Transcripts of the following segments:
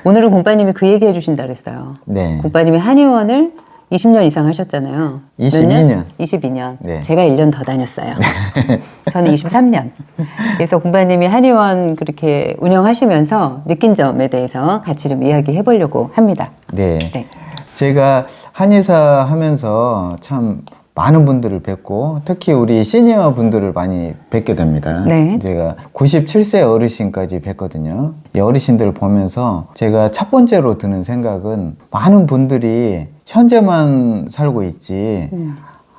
오늘은 공빠님이 그 얘기 해주신다 그랬어요. 네. 공빠님이 한의원을 20년 이상 하셨잖아요. 22년. 22년. 네. 제가 1년 더 다녔어요. 저는 23년. 그래서 공빠님이 한의원 그렇게 운영하시면서 느낀 점에 대해서 같이 좀 이야기해 보려고 합니다. 네. 네. 제가 한의사 하면서 참 많은 분들을 뵙고 특히 우리 시니어 분들을 많이 뵙게 됩니다. 네. 제가 97세 어르신까지 뵀거든요. 이 어르신들을 보면서 제가 첫 번째로 드는 생각은 많은 분들이 현재만 살고 있지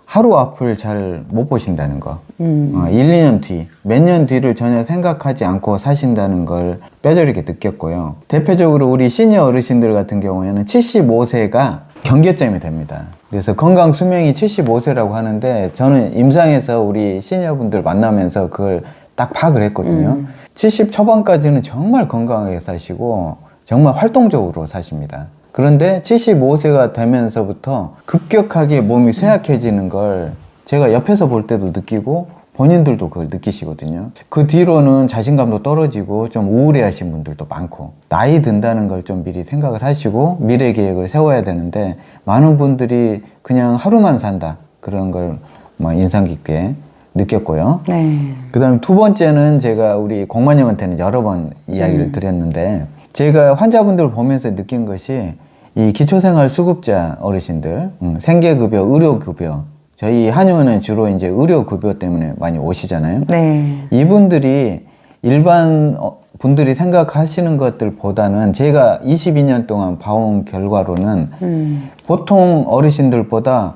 하루 앞을 잘 못 보신다는 거. 1, 2년 뒤, 몇 년 뒤를 전혀 생각하지 않고 사신다는 걸 뼈저리게 느꼈고요. 대표적으로 우리 시니어 어르신들 같은 경우에는 75세가 경계점이 됩니다. 그래서 건강 수명이 75세라고 하는데 저는 임상에서 우리 시니어분들 만나면서 그걸 딱 파악을 했거든요. 70 초반까지는 정말 건강하게 사시고 정말 활동적으로 사십니다. 그런데 75세가 되면서부터 급격하게 몸이 쇠약해지는 걸 제가 옆에서 볼 때도 느끼고 본인들도 그걸 느끼시거든요. 그 뒤로는 자신감도 떨어지고 좀 우울해 하신 분들도 많고 나이 든다는 걸 좀 미리 생각을 하시고 미래 계획을 세워야 되는데 많은 분들이 그냥 하루만 산다 그런 걸 인상 깊게 느꼈고요. 네. 그 다음 두 번째는 제가 우리 공관님한테는 여러 번 이야기를 드렸는데 제가 환자분들을 보면서 느낀 것이 이 기초생활수급자 어르신들 생계급여, 의료급여 저희 한의원은 주로 이제 의료급여 때문에 많이 오시잖아요. 네. 이분들이 일반 분들이 생각하시는 것들보다는 제가 22년 동안 봐온 결과로는 보통 어르신들보다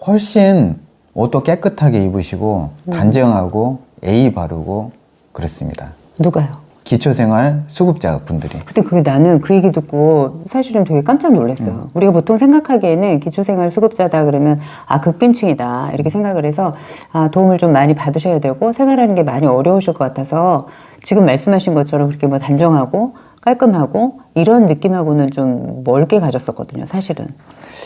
훨씬 옷도 깨끗하게 입으시고 단정하고 예의 바르고 그렇습니다. 누가요? 기초생활 수급자 분들이. 근데 그게 나는 그 얘기 듣고 사실은 되게 깜짝 놀랐어요. 우리가 보통 생각하기에는 기초생활 수급자다 그러면 아 극빈층이다 이렇게 생각을 해서 아 도움을 좀 많이 받으셔야 되고 생활하는 게 많이 어려우실 것 같아서 지금 말씀하신 것처럼 그렇게 뭐 단정하고 깔끔하고 이런 느낌하고는 좀 멀게 가졌었거든요, 사실은.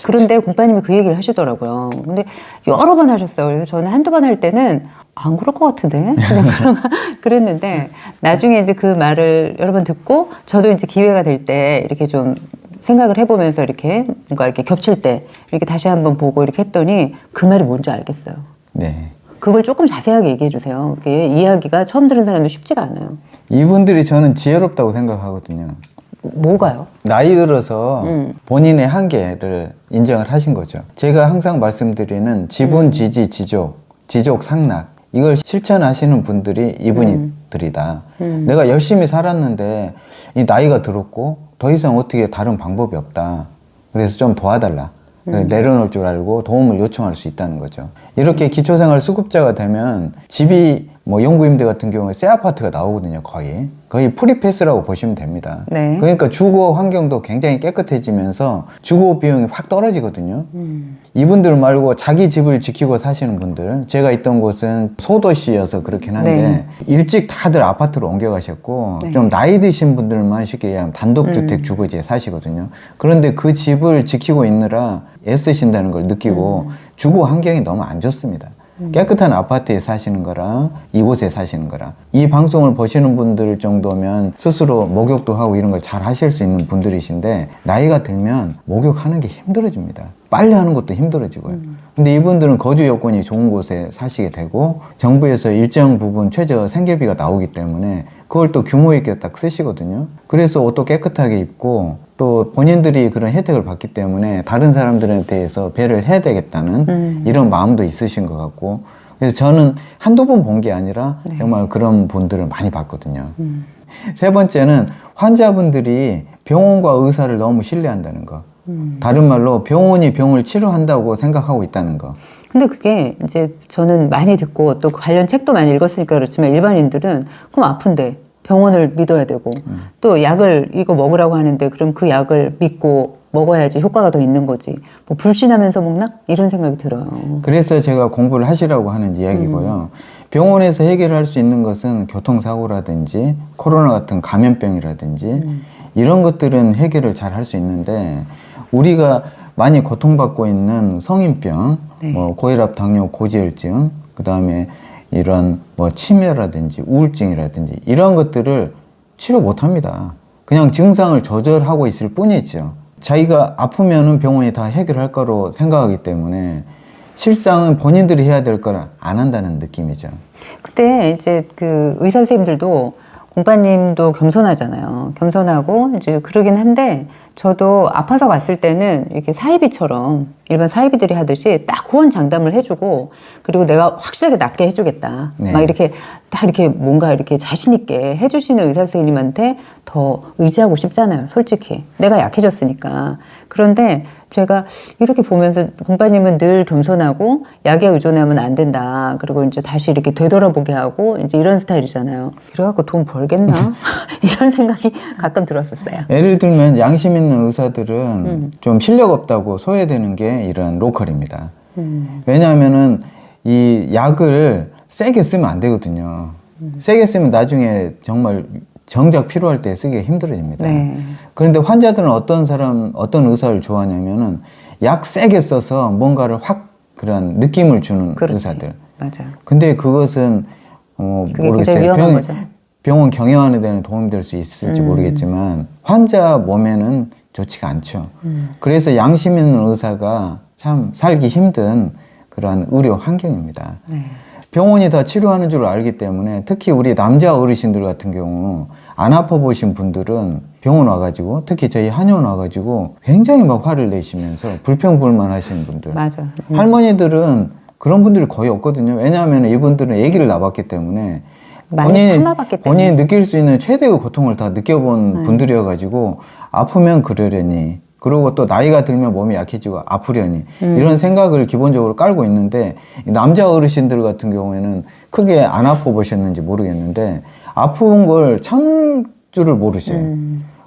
그런데 공빠님이 그 얘기를 하시더라고요. 근데 여러 번 하셨어요. 그래서 저는 한두 번 할 때는 안 그럴 것 같은데? 그랬는데 나중에 이제 그 말을 여러 번 듣고 저도 이제 기회가 될 때 이렇게 좀 생각을 해보면서 이렇게 뭔가 이렇게 겹칠 때 이렇게 다시 한번 보고 이렇게 했더니 그 말이 뭔지 알겠어요. 네. 그걸 조금 자세하게 얘기해 주세요. 그게 이야기가 처음 들은 사람도 쉽지가 않아요. 이분들이 저는 지혜롭다고 생각하거든요. 뭐가요? 나이 들어서 본인의 한계를 인정을 하신 거죠. 제가 항상 말씀드리는 지분, 지지, 지족, 지족, 상락 이걸 실천하시는 분들이 이분들이다. 내가 열심히 살았는데 이 나이가 들었고 더 이상 어떻게 다른 방법이 없다. 그래서 좀 도와달라. 내려놓을 줄 알고 도움을 요청할 수 있다는 거죠. 이렇게 기초생활 수급자가 되면 집이 뭐 영구임대 같은 경우에 새 아파트가 나오거든요. 거의 프리패스라고 보시면 됩니다. 네. 그러니까 주거 환경도 굉장히 깨끗해지면서 주거 비용이 확 떨어지거든요. 이분들 말고 자기 집을 지키고 사시는 분들, 제가 있던 곳은 소도시여서 그렇긴 한데 네. 일찍 다들 아파트로 옮겨가셨고 네. 좀 나이 드신 분들만 쉽게 얘기하면 단독주택 주거지에 사시거든요. 그런데 그 집을 지키고 있느라 애쓰신다는 걸 느끼고 주거 환경이 너무 안 좋습니다. 깨끗한 아파트에 사시는 거랑 이곳에 사시는 거랑 이 방송을 보시는 분들 정도면 스스로 목욕도 하고 이런 걸 잘 하실 수 있는 분들이신데 나이가 들면 목욕하는 게 힘들어집니다. 빨래하는 것도 힘들어지고요. 근데 이분들은 거주 여건이 좋은 곳에 사시게 되고 정부에서 일정 부분 최저 생계비가 나오기 때문에 그걸 또 규모 있게 딱 쓰시거든요. 그래서 옷도 깨끗하게 입고 또 본인들이 그런 혜택을 받기 때문에 다른 사람들에 대해서 배려를 해야 되겠다는 이런 마음도 있으신 것 같고 그래서 저는 한두 번 본 게 아니라 네. 정말 그런 분들을 많이 봤거든요. 세 번째는 환자분들이 병원과 의사를 너무 신뢰한다는 거. 다른 말로 병원이 병을 치료한다고 생각하고 있다는 거. 근데 그게 이제 저는 많이 듣고 또 관련 책도 많이 읽었으니까 그렇지만 일반인들은 그럼 아픈데 병원을 믿어야 되고 또 약을 이거 먹으라고 하는데 그럼 그 약을 믿고 먹어야지 효과가 더 있는 거지. 뭐 불신하면서 먹나? 이런 생각이 들어요. 그래서 제가 공부를 하시라고 하는 이야기고요. 병원에서 해결할 수 있는 것은 교통사고라든지 코로나 같은 감염병이라든지 이런 것들은 해결을 잘 할 수 있는데 우리가 많이 고통받고 있는 성인병, 네. 뭐 고혈압, 당뇨, 고지혈증, 그 다음에 이런 뭐 치매라든지 우울증이라든지 이런 것들을 치료 못 합니다. 그냥 증상을 조절하고 있을 뿐이죠. 자기가 아프면은 병원이 다 해결할 거로 생각하기 때문에 실상은 본인들이 해야 될 걸 안 한다는 느낌이죠. 그때 이제 그 의사 선생님들도 공파님도 겸손하잖아요. 겸손하고 이제 그러긴 한데 저도 아파서 갔을 때는 이렇게 사이비처럼 일반 사이비들이 하듯이 딱 호언장담을 해주고 그리고 내가 확실하게 낫게 해주겠다. 네. 막 이렇게 딱 이렇게 뭔가 이렇게 자신 있게 해주시는 의사 선생님한테 더 의지하고 싶잖아요. 솔직히 내가 약해졌으니까. 그런데 제가 이렇게 보면서 공파님은 늘 겸손하고 약에 의존하면 안 된다. 그리고 이제 다시 이렇게 되돌아보게 하고 이제 이런 스타일이잖아요. 그래갖고 돈 벌겠나? 이런 생각이 가끔 들었었어요. 예를 들면 양심 있는 의사들은 좀 실력 없다고 소외되는 게 이런 로컬입니다. 왜냐하면은 이 약을 세게 쓰면 안 되거든요. 세게 쓰면 나중에 정말 정작 필요할 때 쓰기가 힘들어집니다. 네. 그런데 환자들은 어떤 의사를 좋아하냐면은 약 세게 써서 뭔가를 확 그런 느낌을 주는 그렇지. 의사들. 맞아. 근데 그것은 그게 모르겠어요. 굉장히 위험한 거죠. 병원 경영하는 데는 도움이 될 수 있을지 모르겠지만 환자 몸에는 좋지가 않죠. 그래서 양심 있는 의사가 참 살기 힘든 그러한 의료 환경입니다. 네. 병원이 다 치료하는 줄 알기 때문에 특히 우리 남자 어르신들 같은 경우 안 아파 보신 분들은 병원 와가지고 특히 저희 한의원 와가지고 굉장히 막 화를 내시면서 불평불만 하시는 분들. 맞아. 할머니들은 그런 분들이 거의 없거든요. 왜냐하면 이분들은 아기를 낳았기 때문에 많이 참아봤기 때문에. 본인이 느낄 수 있는 최대의 고통을 다 느껴본 분들이어가지고 아프면 그러려니 그리고 또 나이가 들면 몸이 약해지고 아프려니 이런 생각을 기본적으로 깔고 있는데 남자 어르신들 같은 경우에는 크게 안 아파 보셨는지 모르겠는데 아픈 걸 참을 줄을 모르셔요.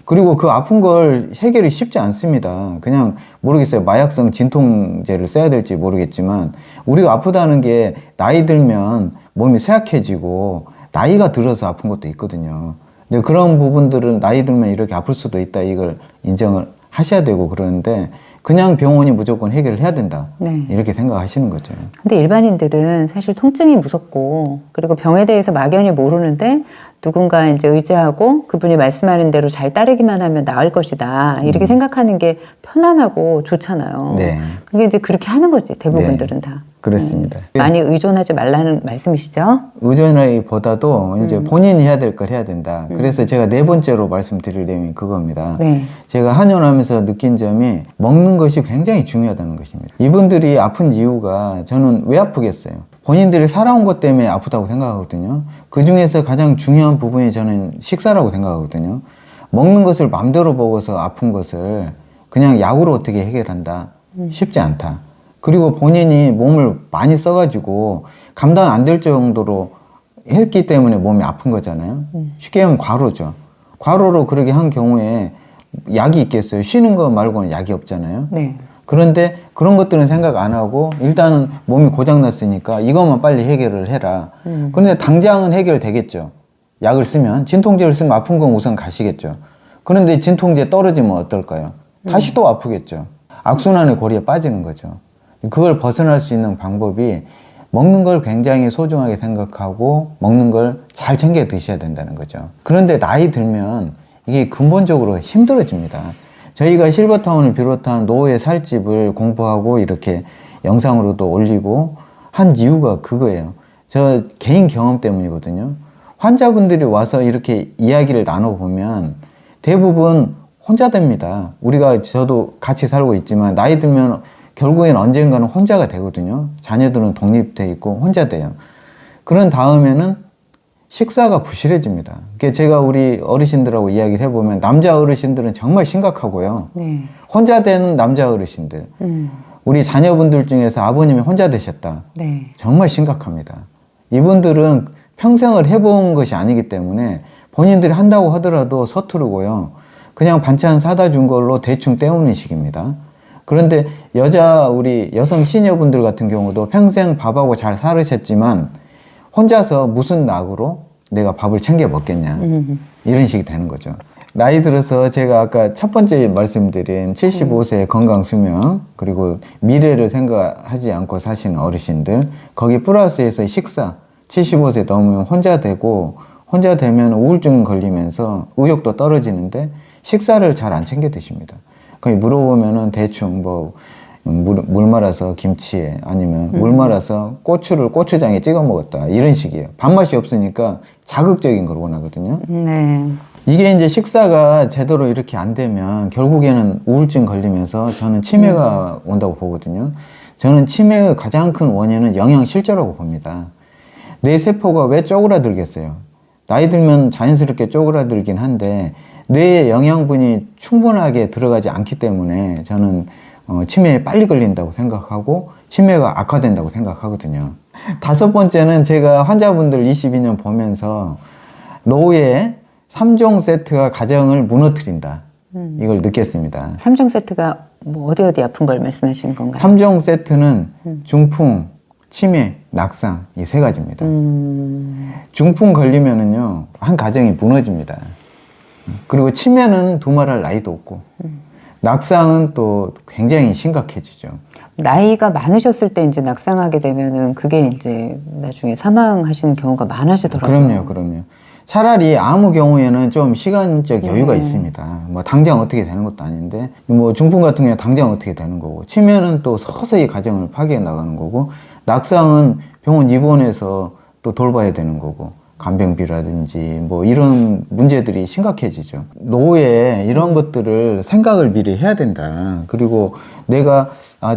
그리고 그 아픈 걸 해결이 쉽지 않습니다. 그냥 모르겠어요. 마약성 진통제를 써야 될지 모르겠지만 우리가 아프다는 게 나이 들면 몸이 쇠약해지고 나이가 들어서 아픈 것도 있거든요. 근데 그런 부분들은 나이 들면 이렇게 아플 수도 있다. 이걸 인정을 하셔야 되고 그러는데 그냥 병원이 무조건 해결을 해야 된다. 네. 이렇게 생각하시는 거죠. 근데 일반인들은 사실 통증이 무섭고 그리고 병에 대해서 막연히 모르는데 누군가 이제 의지하고 그분이 말씀하는 대로 잘 따르기만 하면 나을 것이다. 이렇게 생각하는 게 편안하고 좋잖아요. 네. 그게 이제 그렇게 하는 거지. 대부분들은 다. 그렇습니다. 많이 의존하지 말라는 말씀이시죠? 의존하기보다도 이제 본인이 해야 될 걸 해야 된다. 그래서 제가 네 번째로 말씀드릴 내용이 그겁니다. 네. 제가 한의원하면서 느낀 점이 먹는 것이 굉장히 중요하다는 것입니다. 이분들이 아픈 이유가 저는 왜 아프겠어요? 본인들이 살아온 것 때문에 아프다고 생각하거든요. 그 중에서 가장 중요한 부분이 저는 식사라고 생각하거든요. 먹는 것을 맘대로 먹어서 아픈 것을 그냥 약으로 어떻게 해결한다? 쉽지 않다. 그리고 본인이 몸을 많이 써가지고 감당 안 될 정도로 했기 때문에 몸이 아픈 거잖아요. 쉽게 하면 과로죠. 과로로 그렇게 한 경우에 약이 있겠어요. 쉬는 거 말고는 약이 없잖아요. 네. 그런데 그런 것들은 생각 안 하고 일단은 몸이 고장났으니까 이것만 빨리 해결을 해라. 그런데 당장은 해결되겠죠. 약을 쓰면 진통제를 쓰면 아픈 건 우선 가시겠죠. 그런데 진통제 떨어지면 어떨까요? 다시 또 아프겠죠. 악순환의 고리에 빠지는 거죠. 그걸 벗어날 수 있는 방법이 먹는 걸 굉장히 소중하게 생각하고 먹는 걸 잘 챙겨 드셔야 된다는 거죠. 그런데 나이 들면 이게 근본적으로 힘들어집니다. 저희가 실버타운을 비롯한 노후의 살집을 공부하고 이렇게 영상으로도 올리고 한 이유가 그거예요. 저 개인 경험 때문이거든요. 환자분들이 와서 이렇게 이야기를 나눠보면 대부분 혼자 됩니다. 저도 같이 살고 있지만 나이 들면 결국엔 언젠가는 혼자가 되거든요. 자녀들은 독립돼 있고 혼자 돼요. 그런 다음에는 식사가 부실해집니다. 제가 우리 어르신들하고 이야기를 해보면 남자 어르신들은 정말 심각하고요. 네. 혼자 되는 남자 어르신들. 우리 자녀분들 중에서 아버님이 혼자 되셨다. 네. 정말 심각합니다. 이분들은 평생을 해본 것이 아니기 때문에 본인들이 한다고 하더라도 서투르고요. 그냥 반찬 사다 준 걸로 대충 때우는 식입니다. 그런데 우리 여성 시니어분들 같은 경우도 평생 밥하고 잘 살으셨지만 혼자서 무슨 낙으로 내가 밥을 챙겨 먹겠냐 이런 식이 되는 거죠. 나이 들어서 제가 아까 첫 번째 말씀드린 75세 건강 수명 그리고 미래를 생각하지 않고 사시는 어르신들 거기 플러스해서 식사 75세 넘으면 혼자 되고 혼자 되면 우울증 걸리면서 의욕도 떨어지는데 식사를 잘 안 챙겨 드십니다. 거의 물어보면은 대충 뭐 물 말아서 김치에 아니면 물 말아서 고추를 고추장에 찍어 먹었다 이런 식이에요. 밥맛이 없으니까 자극적인 걸 원하거든요. 네. 이게 이제 식사가 제대로 이렇게 안 되면 결국에는 우울증 걸리면서 저는 치매가 온다고 보거든요. 저는 치매의 가장 큰 원인은 영양실조라고 봅니다. 뇌 세포가 왜 쪼그라들겠어요? 나이 들면 자연스럽게 쪼그라들긴 한데 뇌에 영양분이 충분하게 들어가지 않기 때문에 저는 치매에 빨리 걸린다고 생각하고 치매가 악화된다고 생각하거든요. 다섯 번째는 제가 환자분들 22년 보면서 노후에 3종 세트가 가정을 무너뜨린다. 이걸 느꼈습니다. 3종 세트가 뭐 어디 아픈 걸 말씀하시는 건가요? 3종 세트는 중풍, 치매, 낙상 이 세 가지입니다. 중풍 걸리면은요 한 가정이 무너집니다. 그리고 치매는 두말할 나이도 없고 낙상은 또 굉장히 심각해지죠. 나이가 많으셨을 때 이제 낙상하게 되면은 그게 이제 나중에 사망하시는 경우가 많아지더라고요. 그럼요. 차라리 아무 경우에는 좀 시간적 여유가 있습니다. 뭐 당장 어떻게 되는 것도 아닌데 뭐 중풍 같은 경우에 당장 어떻게 되는 거고 치매는 또 서서히 가정을 파괴해 나가는 거고 낙상은 병원 입원해서 또 돌봐야 되는 거고 간병비라든지 뭐 이런 문제들이 심각해지죠. 노후에 이런 것들을 생각을 미리 해야 된다. 그리고 내가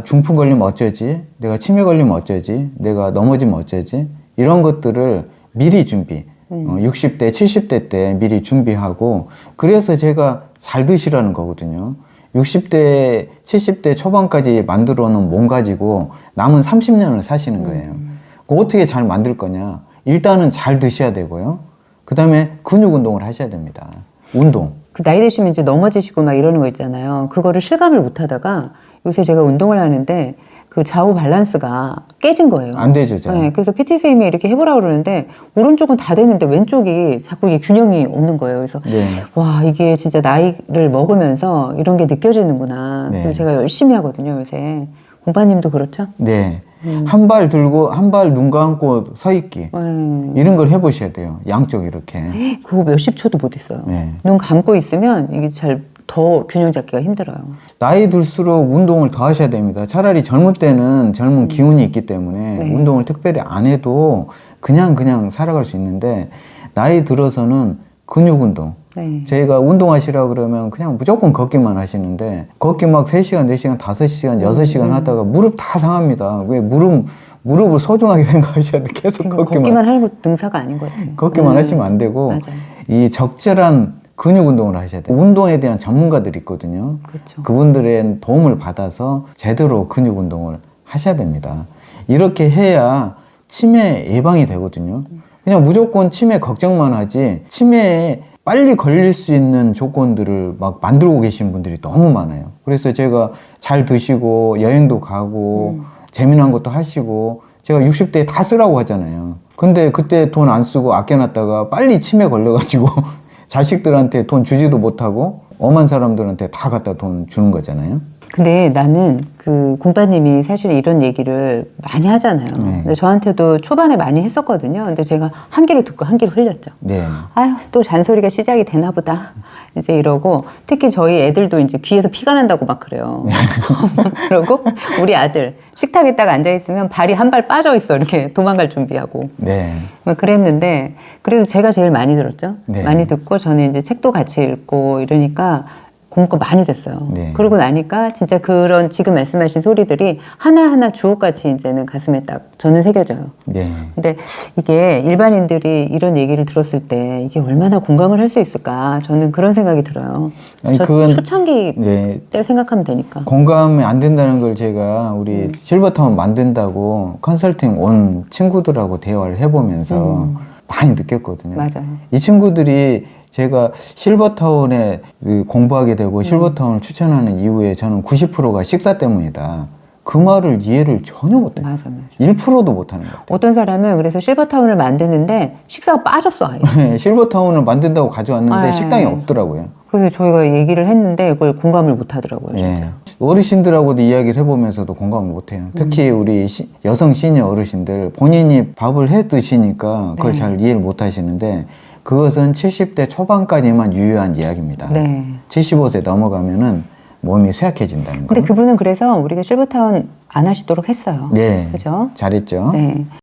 중풍 걸리면 어쩌지? 내가 치매 걸리면 어쩌지? 내가 넘어지면 어쩌지? 이런 것들을 미리 준비. 60대, 70대 때 미리 준비하고 그래서 제가 잘 드시라는 거거든요. 60대, 70대 초반까지 만들어 놓은 몸 가지고 남은 30년을 사시는 거예요. 어떻게 잘 만들 거냐? 일단은 잘 드셔야 되고요. 그 다음에 근육 운동을 하셔야 됩니다. 운동. 그 나이 드시면 이제 넘어지시고 막 이러는 거 있잖아요. 그거를 실감을 못 하다가 요새 제가 운동을 하는데 그 좌우 밸런스가 깨진 거예요. 안 되죠, 잘. 네, 그래서 PT 선생님이 이렇게 해보라고 그러는데 오른쪽은 다 되는데 왼쪽이 자꾸 이게 균형이 없는 거예요. 그래서 네. 와 이게 진짜 나이를 먹으면서 이런 게 느껴지는구나. 네. 그래서 제가 열심히 하거든요 요새. 공파님도 그렇죠? 네. 한 발 들고 한 발 눈 감고 서 있기. 이런 걸 해보셔야 돼요. 양쪽 이렇게. 그거 몇십 초도 못 있어요. 네. 눈 감고 있으면 이게 잘 더 균형 잡기가 힘들어요. 나이 들수록 운동을 더 하셔야 됩니다. 차라리 젊을 때는 젊은 기운이 있기 때문에 네. 운동을 특별히 안 해도 그냥 살아갈 수 있는데 나이 들어서는 근육 운동. 네. 저희가 운동하시라 그러면 그냥 무조건 걷기만 하시는데 걷기 막 3시간, 4시간, 5시간, 6시간 하다가 무릎 다 상합니다. 왜 무릎을 소중하게 생각하셔야 돼. 계속 걷기만 하는 것도 능사가 아닌 것 같아요. 걷기만 하시면 안 되고 맞아요. 이 적절한 근육 운동을 하셔야 돼요. 운동에 대한 전문가들이 있거든요. 그렇죠. 그분들의 도움을 받아서 제대로 근육 운동을 하셔야 됩니다. 이렇게 해야 치매 예방이 되거든요. 그냥 무조건 치매 걱정만 하지 치매에 빨리 걸릴 수 있는 조건들을 막 만들고 계신 분들이 너무 많아요. 그래서 제가 잘 드시고 여행도 가고 재미난 것도 하시고 제가 60대에 다 쓰라고 하잖아요. 근데 그때 돈 안 쓰고 아껴놨다가 빨리 치매 걸려가지고 자식들한테 돈 주지도 못하고 엄한 사람들한테 다 갖다 돈 주는 거잖아요. 근데 나는 그 공파님이 사실 이런 얘기를 많이 하잖아요. 네. 근데 저한테도 초반에 많이 했었거든요. 근데 제가 한 귀로 듣고 한 귀로 흘렸죠. 네. 아유, 또 잔소리가 시작이 되나 보다. 이제 이러고, 특히 저희 애들도 이제 귀에서 피가 난다고 막 그래요. 그러고, 우리 아들, 식탁에 딱 앉아있으면 발이 한 발 빠져 있어. 이렇게 도망갈 준비하고. 네. 막 그랬는데, 그래도 제가 제일 많이 들었죠. 네. 많이 듣고, 저는 이제 책도 같이 읽고 이러니까, 공부가 많이 됐어요. 네. 그러고 나니까 진짜 그런 지금 말씀하신 소리들이 하나하나 주옥같이 이제는 가슴에 딱 저는 새겨져요. 네. 근데 이게 일반인들이 이런 얘기를 들었을 때 이게 얼마나 공감을 할 수 있을까 저는 그런 생각이 들어요. 아니, 저 그건- 초창기 네. 때 생각하면 되니까. 공감이 안 된다는 걸 제가 우리 실버타운 만든다고 컨설팅 온 친구들하고 대화를 해보면서 많이 느꼈거든요. 맞아요. 이 친구들이 제가 실버타운에 공부하게 되고 실버타운을 추천하는 이후에 저는 90%가 식사 때문이다. 그 말을 이해를 전혀 못해요. 맞아, 맞아. 1%도 못하는 것 같아요. 어떤 사람은 그래서 실버타운을 만드는데 식사가 빠졌어 아예. 실버타운을 만든다고 가져왔는데 아, 식당이 예. 없더라고요. 그래서 저희가 얘기를 했는데 그걸 공감을 못 하더라고요. 예. 어르신들하고도 이야기를 해보면서도 공감을 못해요. 특히 우리 여성 시니어 어르신들 본인이 밥을 해 드시니까 그걸 네. 잘 이해를 못 하시는데 그것은 70대 초반까지만 유효한 이야기입니다. 네. 75세 넘어가면은 몸이 쇠약해진다는 거. 근데 그분은 그래서 우리가 실버타운 안 하시도록 했어요. 네. 그죠? 잘했죠. 네.